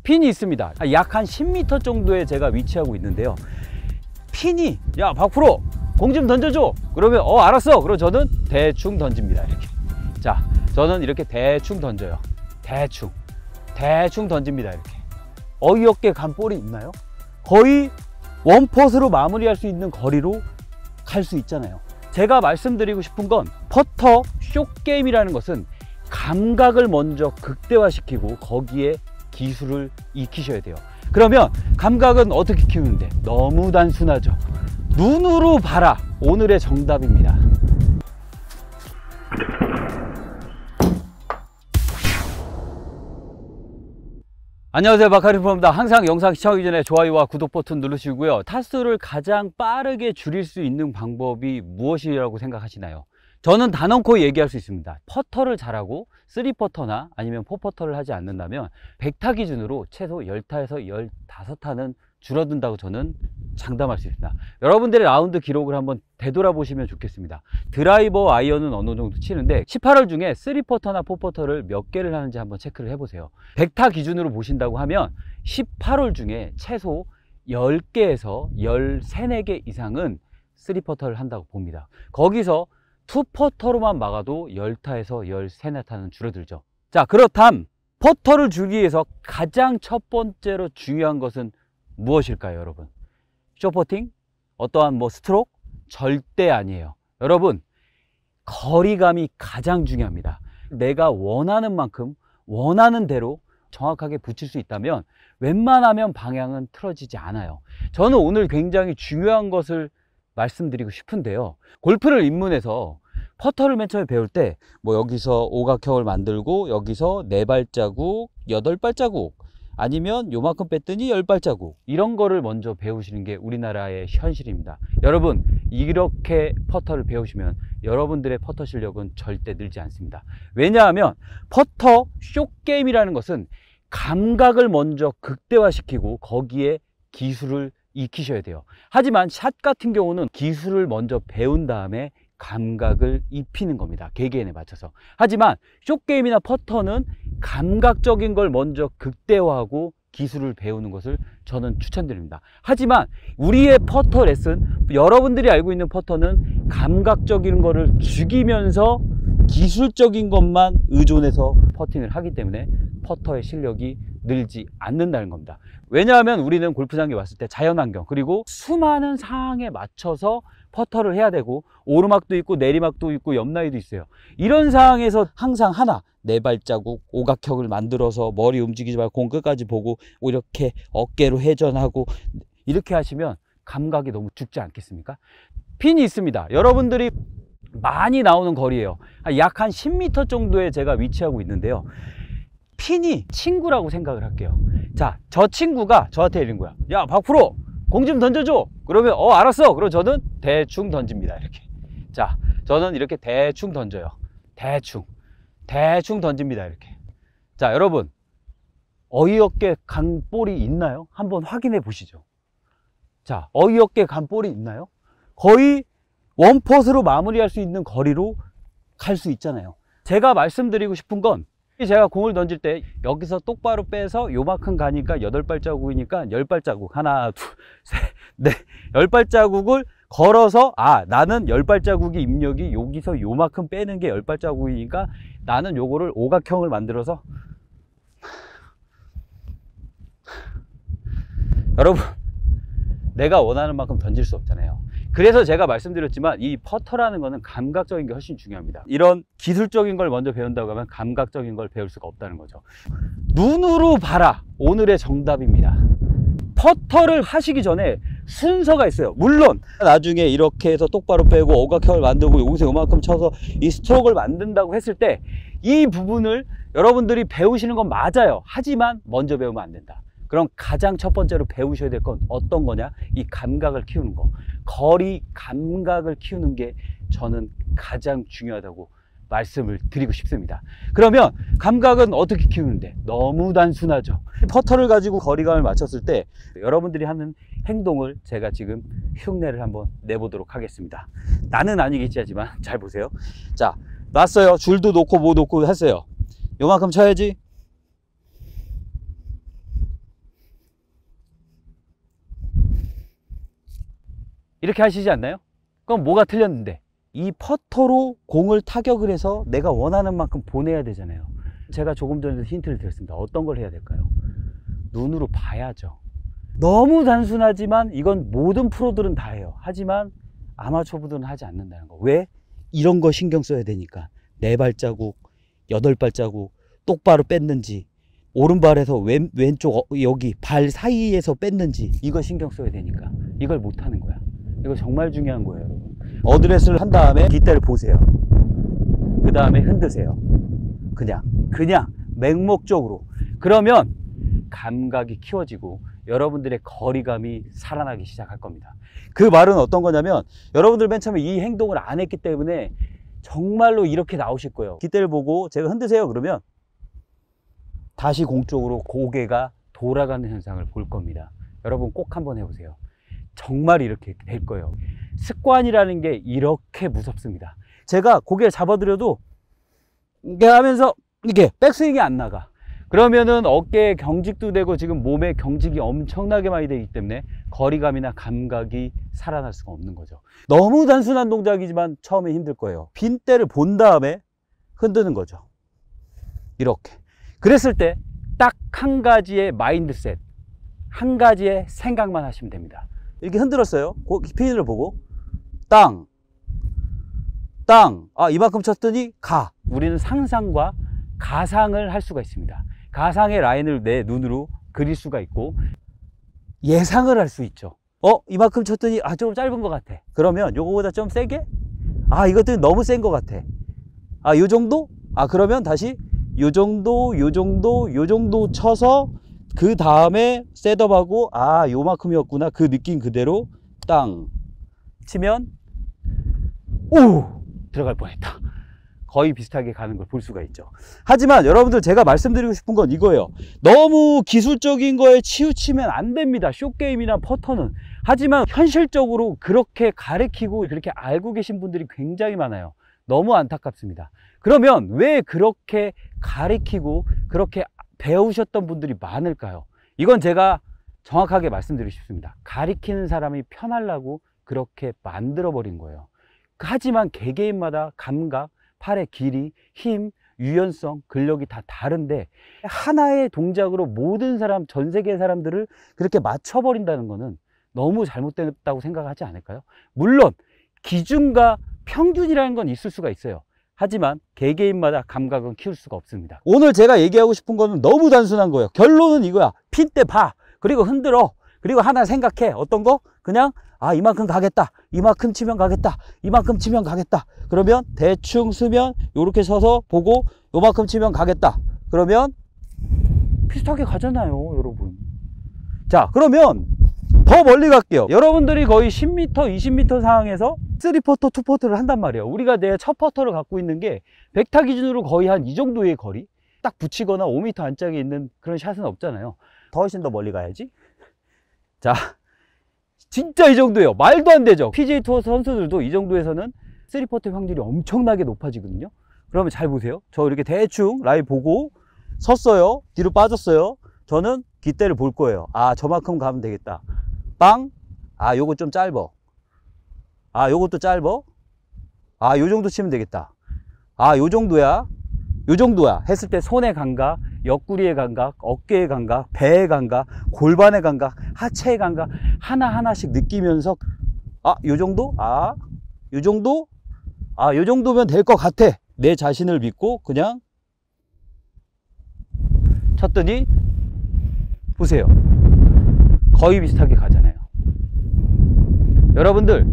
핀이 있습니다. 약 한 10m 정도에 제가 위치하고 있는데요. 핀이 야 박프로 공 좀 던져줘. 그러면 알았어. 그럼 저는 대충 던집니다. 이렇게. 자, 저는 이렇게 대충 던져요. 대충 던집니다. 이렇게. 어이없게 간 볼이 있나요? 거의 원퍼스로 마무리할 수 있는 거리로 갈 수 있잖아요. 제가 말씀드리고 싶은 건 퍼터 숏게임이라는 것은 감각을 먼저 극대화시키고 거기에 기술을 익히셔야 돼요. 그러면 감각은 어떻게 키우는데? 너무 단순하죠. 눈으로 봐라. 오늘의 정답입니다. 안녕하세요, 박하림 프로입니다. 항상 영상 시청하기 전에 좋아요와 구독 버튼 누르시고요. 타수를 가장 빠르게 줄일 수 있는 방법이 무엇이라고 생각하시나요? 저는 단언코 얘기할 수 있습니다. 퍼터를 잘하고 3퍼터나 아니면 4퍼터를 하지 않는다면 100타 기준으로 최소 10타에서 15타는 줄어든다고 저는 장담할 수 있습니다. 여러분들의 라운드 기록을 한번 되돌아보시면 좋겠습니다. 드라이버 아이언은 어느 정도 치는데 18홀 중에 3퍼터나 4퍼터를 몇 개를 하는지 한번 체크를 해보세요. 100타 기준으로 보신다고 하면 18홀 중에 최소 10개에서 13, 4개 이상은 3퍼터를 한다고 봅니다. 거기서 2퍼터로만 막아도 10타에서 13, 4타는 줄어들죠. 자, 그렇다면 퍼터를 줄이기 위해서 가장 첫 번째로 중요한 것은 무엇일까요, 여러분? 숏퍼팅? 어떠한 스트로크? 절대 아니에요. 여러분, 거리감이 가장 중요합니다. 내가 원하는 만큼 원하는 대로 정확하게 붙일 수 있다면 웬만하면 방향은 틀어지지 않아요. 저는 오늘 굉장히 중요한 것을 말씀드리고 싶은데요. 골프를 입문해서 퍼터를 맨 처음에 배울 때 여기서 오각형을 만들고 여기서 4발자국, 8발자국 아니면 요만큼 뺐더니 10발자국 이런 거를 먼저 배우시는 게 우리나라의 현실입니다. 여러분, 이렇게 퍼터를 배우시면 여러분들의 퍼터 실력은 절대 늘지 않습니다. 왜냐하면 퍼터 숏게임이라는 것은 감각을 먼저 극대화시키고 거기에 기술을 익히셔야 돼요. 하지만 샷 같은 경우는 기술을 먼저 배운 다음에 감각을 입히는 겁니다. 개개인에 맞춰서. 하지만 숏게임이나 퍼터는 감각적인 걸 먼저 극대화하고 기술을 배우는 것을 저는 추천드립니다. 하지만 우리의 퍼터 레슨, 여러분들이 알고 있는 퍼터는 감각적인 거를 죽이면서 기술적인 것만 의존해서 퍼팅을 하기 때문에 퍼터의 실력이 늘지 않는다는 겁니다. 왜냐하면 우리는 골프장에 왔을 때 자연환경 그리고 수많은 상황에 맞춰서 퍼터를 해야 되고 오르막도 있고 내리막도 있고 옆라이도 있어요. 이런 상황에서 항상 하나 4발자국 오각형을 만들어서 머리 움직이지 말고 공 끝까지 보고 이렇게 어깨로 회전하고 이렇게 하시면 감각이 너무 죽지 않겠습니까? 핀이 있습니다. 여러분들이 많이 나오는 거리예요. 약 한 10m 정도에 제가 위치하고 있는데요. 핀이 친구라고 생각을 할게요. 자, 저 친구가 저한테 이런 거야. 야, 박프로 공 좀 던져줘. 그러면 알았어. 그럼 저는 대충 던집니다. 이렇게. 자, 저는 이렇게 대충 던져요. 대충 던집니다. 이렇게. 자, 여러분, 어이없게 간 볼이 있나요? 한번 확인해 보시죠. 자, 어이없게 간 볼이 있나요? 거의 원퍼스로 마무리할 수 있는 거리로 갈 수 있잖아요. 제가 말씀드리고 싶은 건 제가 공을 던질 때 여기서 똑바로 빼서 요만큼 가니까 8발자국이니까 10발자국 하나 둘 셋 넷 10발자국을 걸어서 나는 10발자국이 입력이 여기서 요만큼 빼는 게 10발자국이니까 나는 요거를 오각형을 만들어서 여러분, 내가 원하는 만큼 던질 수 없잖아요. 그래서 제가 말씀드렸지만 이 퍼터라는 거는 감각적인 게 훨씬 중요합니다. 이런 기술적인 걸 먼저 배운다고 하면 감각적인 걸 배울 수가 없다는 거죠. 눈으로 봐라. 오늘의 정답입니다. 퍼터를 하시기 전에 순서가 있어요. 물론 나중에 이렇게 해서 똑바로 빼고 오각형을 만들고 여기서 요만큼 쳐서 이 스트로크를 만든다고 했을 때 이 부분을 여러분들이 배우시는 건 맞아요. 하지만 먼저 배우면 안 된다. 그럼 가장 첫 번째로 배우셔야 될 건 어떤 거냐? 이 감각을 키우는 거. 거리 감각을 키우는 게 저는 가장 중요하다고 말씀을 드리고 싶습니다. 그러면 감각은 어떻게 키우는데? 너무 단순하죠. 퍼터를 가지고 거리감을 맞췄을 때 여러분들이 하는 행동을 제가 지금 흉내를 한번 내보도록 하겠습니다. 나는 아니겠지 하지만 잘 보세요. 자, 놨어요. 줄도 놓고 뭐 놓고 했어요. 요만큼 쳐야지. 이렇게 하시지 않나요? 그럼 뭐가 틀렸는데? 이 퍼터로 공을 타격을 해서 내가 원하는 만큼 보내야 되잖아요. 제가 조금 전에 힌트를 드렸습니다. 어떤 걸 해야 될까요? 눈으로 봐야죠. 너무 단순하지만 이건 모든 프로들은 다 해요. 하지만 아마추어분들은 하지 않는다는 거. 왜? 이런 거 신경 써야 되니까. 4발자국, 8발자국 똑바로 뺐는지, 오른발에서 왼쪽 여기 발 사이에서 뺐는지, 이거 신경 써야 되니까. 이걸 못 하는 거야. 이거 정말 중요한 거예요, 여러분. 어드레스를 한 다음에 뒷대를 보세요. 그 다음에 흔드세요. 그냥 맹목적으로. 그러면 감각이 키워지고 여러분들의 거리감이 살아나기 시작할 겁니다. 그 말은 어떤 거냐면, 여러분들 맨 처음에 이 행동을 안 했기 때문에 정말로 이렇게 나오실 거예요. 뒷대를 보고 제가 흔드세요 그러면 다시 공 쪽으로 고개가 돌아가는 현상을 볼 겁니다. 여러분 꼭 한번 해보세요. 정말 이렇게 될 거예요. 습관이라는 게 이렇게 무섭습니다. 제가 고개를 잡아드려도 이렇게 하면서 이렇게 백스윙이 안 나가. 그러면은 어깨에 경직도 되고 지금 몸에 경직이 엄청나게 많이 되기 때문에 거리감이나 감각이 살아날 수가 없는 거죠. 너무 단순한 동작이지만 처음에 힘들 거예요. 빈대를 본 다음에 흔드는 거죠. 이렇게. 그랬을 때 딱 한 가지의 마인드셋, 한 가지의 생각만 하시면 됩니다. 이렇게 흔들었어요. 핀을 보고 땅, 이만큼 쳤더니 가. 우리는 상상과 가상을 할 수가 있습니다. 가상의 라인을 내 눈으로 그릴 수가 있고 예상을 할 수 있죠. 이만큼 쳤더니 조금 짧은 것 같아. 그러면 요거보다 좀 세게? 이것도 너무 센 것 같아. 요 정도? 그러면 다시 요 정도 쳐서 그 다음에 셋업하고 요만큼이었구나. 그 느낌 그대로 땅 치면 들어갈 뻔했다. 거의 비슷하게 가는 걸 볼 수가 있죠. 하지만 여러분들 제가 말씀드리고 싶은 건 이거예요. 너무 기술적인 거에 치우치면 안 됩니다. 숏게임이나 퍼터는. 하지만 현실적으로 그렇게 가르치고 그렇게 알고 계신 분들이 굉장히 많아요. 너무 안타깝습니다. 그러면 왜 그렇게 가르치고 그렇게 배우셨던 분들이 많을까요? 이건 제가 정확하게 말씀드리고 싶습니다. 가르치는 사람이 편하려고 그렇게 만들어 버린 거예요. 하지만 개개인마다 감각, 팔의 길이, 힘, 유연성, 근력이 다 다른데 하나의 동작으로 모든 사람, 전 세계 사람들을 그렇게 맞춰버린다는 거는 너무 잘못됐다고 생각하지 않을까요? 물론 기준과 평균이라는 건 있을 수가 있어요. 하지만 개개인마다 감각은 키울 수가 없습니다. 오늘 제가 얘기하고 싶은 거는 너무 단순한 거예요. 결론은 이거야. 핀대 봐. 그리고 흔들어. 그리고 하나 생각해. 어떤 거? 그냥 이만큼 가겠다. 이만큼 치면 가겠다. 이만큼 치면 가겠다. 그러면 대충 쓰면 요렇게 서서 보고 요만큼 치면 가겠다. 그러면 비슷하게 가잖아요, 여러분. 자, 그러면 더 멀리 갈게요. 여러분들이 거의 10m, 20m 상황에서 3퍼터, 2퍼터를 한단 말이에요. 우리가 내 첫 퍼터를 갖고 있는 게 100타 기준으로 거의 한 이 정도의 거리? 딱 붙이거나 5m 안짝에 있는 그런 샷은 없잖아요. 훨씬 더 멀리 가야지. 자, 진짜 이 정도예요. 말도 안 되죠. PGA 투어 선수들도 이 정도에서는 3퍼터 확률이 엄청나게 높아지거든요. 그러면 잘 보세요. 저 이렇게 대충 라인 보고 섰어요. 뒤로 빠졌어요. 저는 깃대를 볼 거예요. 저만큼 가면 되겠다. 빵. 요거 좀 짧어. 요것도 짧어. 요 정도 치면 되겠다. 요 정도야. 요 정도야. 했을 때 손의 감각, 옆구리의 감각, 어깨의 감각, 배의 감각, 골반의 감각, 하체의 감각 하나하나씩 느끼면서 요 정도? 요 정도? 요 정도면 될 것 같아. 내 자신을 믿고 그냥 쳤더니 보세요. 거의 비슷하게 가잖아요. 여러분들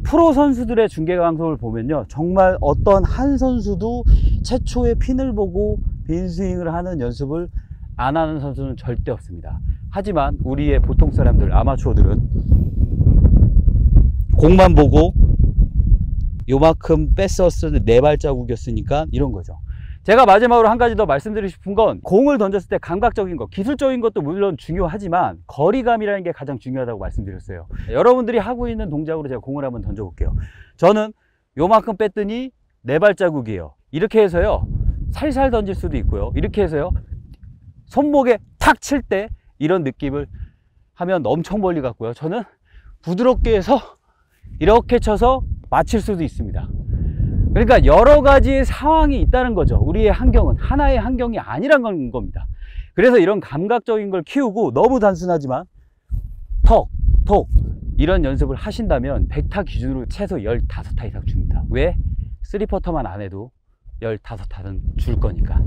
프로 선수들의 중계 방송을 보면요, 정말 어떤 한 선수도 최초의 핀을 보고 빈스윙을 하는 연습을 안 하는 선수는 절대 없습니다. 하지만 우리의 보통 사람들, 아마추어들은 공만 보고 요만큼 뺐었을 때 4발자국이었으니까 이런 거죠. 제가 마지막으로 한 가지 더 말씀드리고 싶은 건, 공을 던졌을 때 감각적인 것, 기술적인 것도 물론 중요하지만 거리감이라는 게 가장 중요하다고 말씀드렸어요. 여러분들이 하고 있는 동작으로 제가 공을 한번 던져 볼게요. 저는 요만큼 뺐더니 4발자국이에요. 이렇게 해서요, 살살 던질 수도 있고요, 이렇게 해서요, 손목에 탁 칠 때 이런 느낌을 하면 엄청 멀리 갔고요. 저는 부드럽게 해서 이렇게 쳐서 맞힐 수도 있습니다. 그러니까 여러 가지의 상황이 있다는 거죠. 우리의 환경은 하나의 환경이 아니란 겁니다. 그래서 이런 감각적인 걸 키우고, 너무 단순하지만 톡, 톡 이런 연습을 하신다면 100타 기준으로 최소 15타 이상 줍니다. 왜? 3퍼터만 안 해도 15타는 줄 거니까.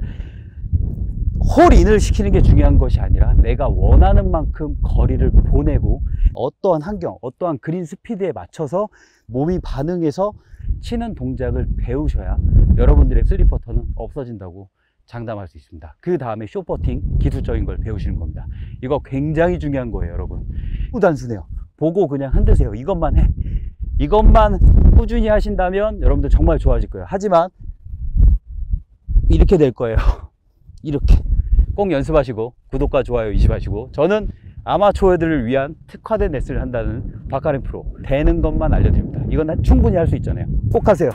홀인을 시키는 게 중요한 것이 아니라 내가 원하는 만큼 거리를 보내고, 어떠한 환경, 어떠한 그린 스피드에 맞춰서 몸이 반응해서 치는 동작을 배우셔야 여러분들의 3퍼터는 없어진다고 장담할 수 있습니다. 그 다음에 숏퍼팅, 기술적인 걸 배우시는 겁니다. 이거 굉장히 중요한 거예요, 여러분. 너무 단순해요. 보고 그냥 흔드세요. 이것만 해. 이것만 꾸준히 하신다면 여러분들 정말 좋아질 거예요. 하지만 이렇게 될 거예요. 이렇게 꼭 연습하시고 구독과 좋아요 잊으시고, 저는 아마추어들을 위한 특화된 레슨을 한다는 박가림 프로, 되는 것만 알려드립니다. 이건 충분히 할 수 있잖아요. 꼭 하세요.